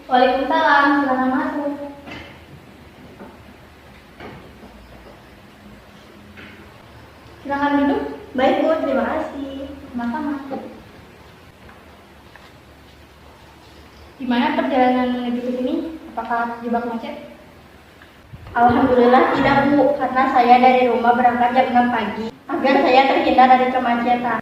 Waalaikumsalam, silakan masuk. Silakan duduk. Baik Bu, terima kasih. Sama-sama. Gimana perjalanan menuju ke sini? Apakah terjebak macet? Alhamdulillah tidak Bu, karena saya dari rumah berangkat jam 6 pagi agar saya terhindar dari kemacetan.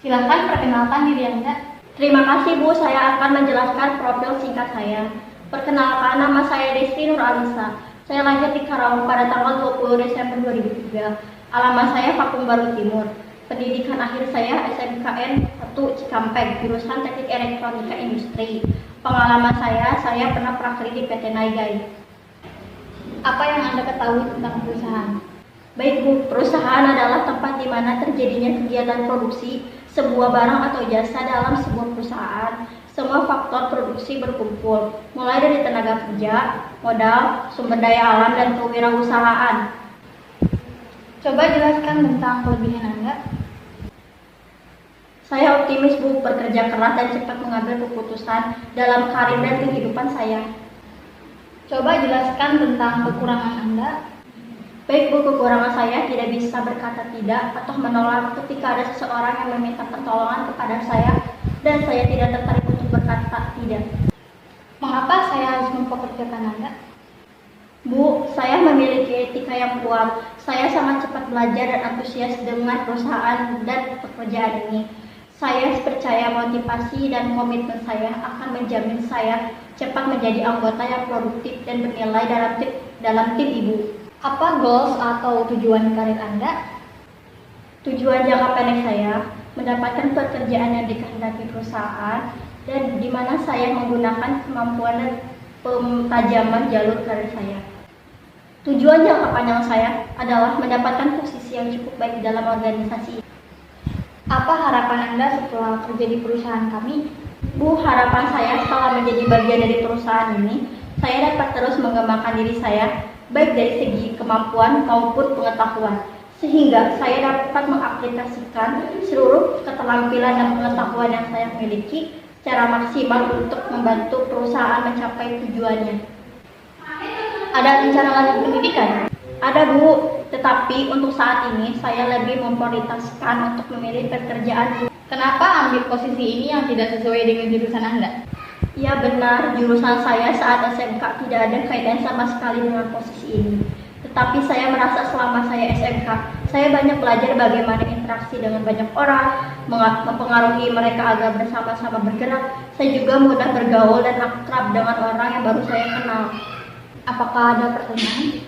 Silakan perkenalkan diri Anda. Terima kasih Bu, saya akan menjelaskan profil singkat saya. Perkenalkan, nama saya Desti Nur Alisa. Saya lahir di Karawang pada tanggal 20 Desember 2003. Alamat saya Pakung Baru Timur. Pendidikan akhir saya SMKN 1 Cikampek, jurusan Teknik Elektronika Industri. Pengalaman saya pernah prakerja di PT Naigai. Apa yang Anda ketahui tentang perusahaan? Baik Bu, perusahaan adalah tempat di mana terjadinya kegiatan produksi sebuah barang atau jasa dalam sebuah perusahaan. Semua faktor produksi berkumpul, mulai dari tenaga kerja, modal, sumber daya alam, dan kewirausahaan. Coba jelaskan tentang kelebihan Anda. Saya optimis Bu, bekerja keras dan cepat mengambil keputusan dalam karir dan kehidupan saya. Coba jelaskan tentang kekurangan Anda. Baik Bu, kekurangan saya tidak bisa berkata tidak atau menolak ketika ada seseorang yang meminta pertolongan kepada saya dan saya tidak tertarik untuk berkata tidak. Mengapa saya harus mempekerjakan Anda? Bu, saya memiliki etika yang kuat. Saya sangat cepat belajar dan antusias dengan perusahaan dan pekerjaan ini. Saya percaya motivasi dan komitmen saya akan menjamin saya cepat menjadi anggota yang produktif dan bernilai dalam tim Ibu. Apa goals atau tujuan karir Anda? Tujuan jangka pendek saya mendapatkan pekerjaan yang dikehendaki perusahaan dan di mana saya menggunakan kemampuan dan pentajaman jalur karir saya. Tujuan jangka panjang saya adalah mendapatkan posisi yang cukup baik dalam organisasi. Apa harapan Anda setelah kerja di perusahaan kami? Bu, harapan saya setelah menjadi bagian dari perusahaan ini, saya dapat terus mengembangkan diri saya, baik dari segi kemampuan maupun pengetahuan, sehingga saya dapat mengaplikasikan seluruh keterampilan dan pengetahuan yang saya miliki secara maksimal untuk membantu perusahaan mencapai tujuannya. Ada rencana lanjut pendidikan? Ada Bu, tetapi untuk saat ini saya lebih memprioritaskan untuk memilih pekerjaan. Kenapa ambil posisi ini yang tidak sesuai dengan jurusan Anda? Ya benar, jurusan saya saat SMK tidak ada kaitan sama sekali dengan posisi ini. Tetapi saya merasa selama saya SMK, saya banyak belajar bagaimana interaksi dengan banyak orang, mempengaruhi mereka agar bersama-sama bergerak. Saya juga mudah bergaul dan akrab dengan orang yang baru saya kenal. Apakah ada pertanyaan?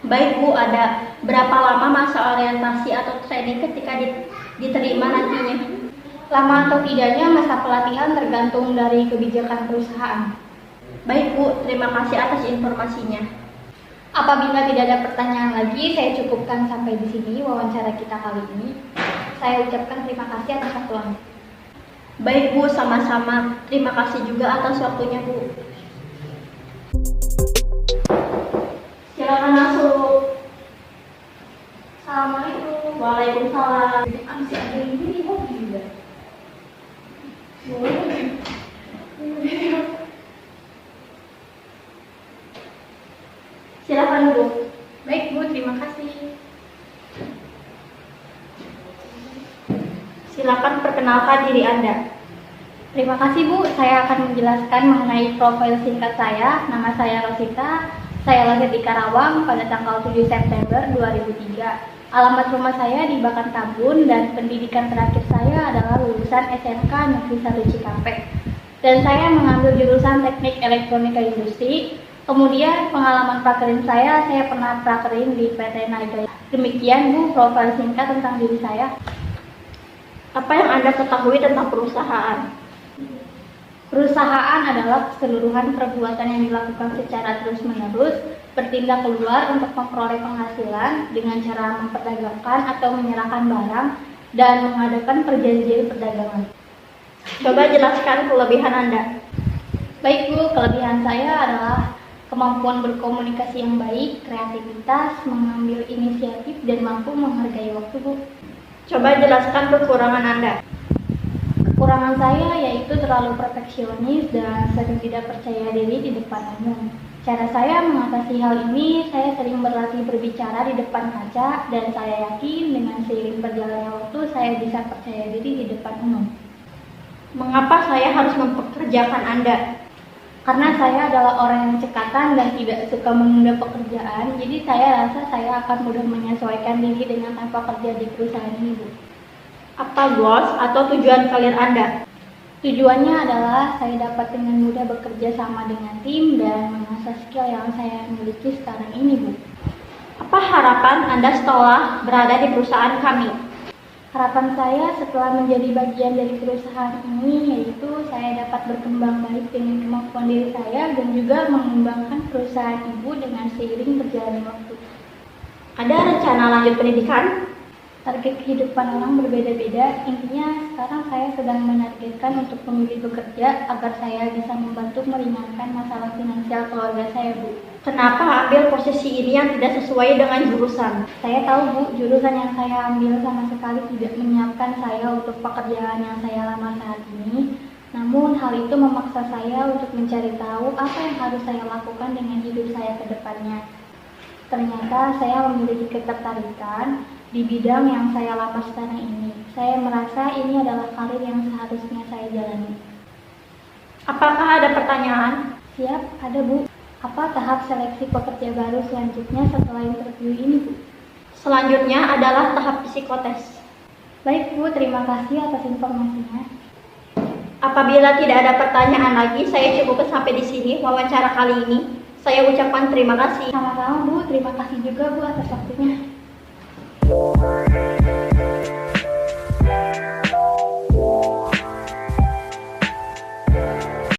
Baik Bu, ada. Berapa lama masa orientasi atau training ketika diterima nantinya? Lama atau tidaknya masa pelatihan tergantung dari kebijakan perusahaan. Baik Bu, terima kasih atas informasinya. Apabila tidak ada pertanyaan lagi, saya cukupkan sampai di sini wawancara kita kali ini. Saya ucapkan terima kasih atas waktu Anda. Baik Bu, sama-sama. Terima kasih juga atas waktunya Bu. Silakan masuk. Assalamualaikum. Waalaikumsalam. Masih ada ini hobi juga. Silakan Bu. Baik Bu, terima kasih. Silakan perkenalkan diri Anda. Terima kasih Bu, saya akan menjelaskan mengenai profil singkat saya. Nama saya Rosita, saya lahir di Karawang pada tanggal 7 September 2003. Alamat rumah saya di Bakan Tambun dan pendidikan terakhir saya adalah lulusan SMK Negeri 1 Cikampek. Dan saya mengambil jurusan Teknik Elektronika Industri. Kemudian pengalaman prakerin saya pernah prakerin di PT Naigai. Demikian Bu, profil singkat tentang diri saya. Apa yang Anda ketahui tentang perusahaan? Perusahaan adalah keseluruhan perbuatan yang dilakukan secara terus-menerus, bertindak keluar untuk memperoleh penghasilan dengan cara memperdagangkan atau menyerahkan barang dan mengadakan perjanjian perdagangan. Coba jelaskan kelebihan Anda. Baik Bu, kelebihan saya adalah kemampuan berkomunikasi yang baik, kreativitas, mengambil inisiatif, dan mampu menghargai waktu Bu. Coba jelaskan kekurangan Anda. Kekurangan saya yaitu terlalu perfeksionis dan sering tidak percaya diri di depan umum. Cara saya mengatasi hal ini, saya sering berlatih berbicara di depan kaca dan saya yakin dengan seiring berjalannya waktu saya bisa percaya diri di depan umum. Mengapa saya harus mempekerjakan Anda? Karena saya adalah orang yang cekatan dan tidak suka menunda pekerjaan, jadi saya rasa saya akan mudah menyesuaikan diri dengan tanpa kerja di perusahaan ini, Bu. Apa goals atau tujuan karir Anda? Tujuannya adalah saya dapat dengan mudah bekerja sama dengan tim dan mengasah skill yang saya miliki sekarang ini, Bu. Apa harapan Anda setelah berada di perusahaan kami? Harapan saya setelah menjadi bagian dari perusahaan ini yaitu saya dapat berkembang baik dengan kemampuan diri saya dan juga mengembangkan perusahaan ibu dengan seiring berjalannya waktu. Ada rencana lanjut pendidikan? Target kehidupan orang berbeda-beda, intinya sekarang saya sedang menargetkan untuk memilih bekerja agar saya bisa membantu meringankan masalah finansial keluarga saya, Bu. Kenapa ambil posisi ini yang tidak sesuai dengan jurusan? Saya tahu, Bu, jurusan yang saya ambil sama sekali tidak menyiapkan saya untuk pekerjaan yang saya lamar saat ini. Namun hal itu memaksa saya untuk mencari tahu apa yang harus saya lakukan dengan hidup saya ke depannya. Ternyata saya memiliki ketertarikan di bidang yang saya lamar sekarang ini. Saya merasa ini adalah karir yang seharusnya saya jalani. Apakah ada pertanyaan? Siap, ada, Bu. Apa tahap seleksi pekerja baru selanjutnya setelah interview ini, Bu? Selanjutnya adalah tahap psikotes. Baik, Bu, terima kasih atas informasinya. Apabila tidak ada pertanyaan lagi, saya cukupkan sampai di sini wawancara kali ini. Saya ucapkan terima kasih. Sama-sama, Bu. Terima kasih juga, Bu, atas waktunya.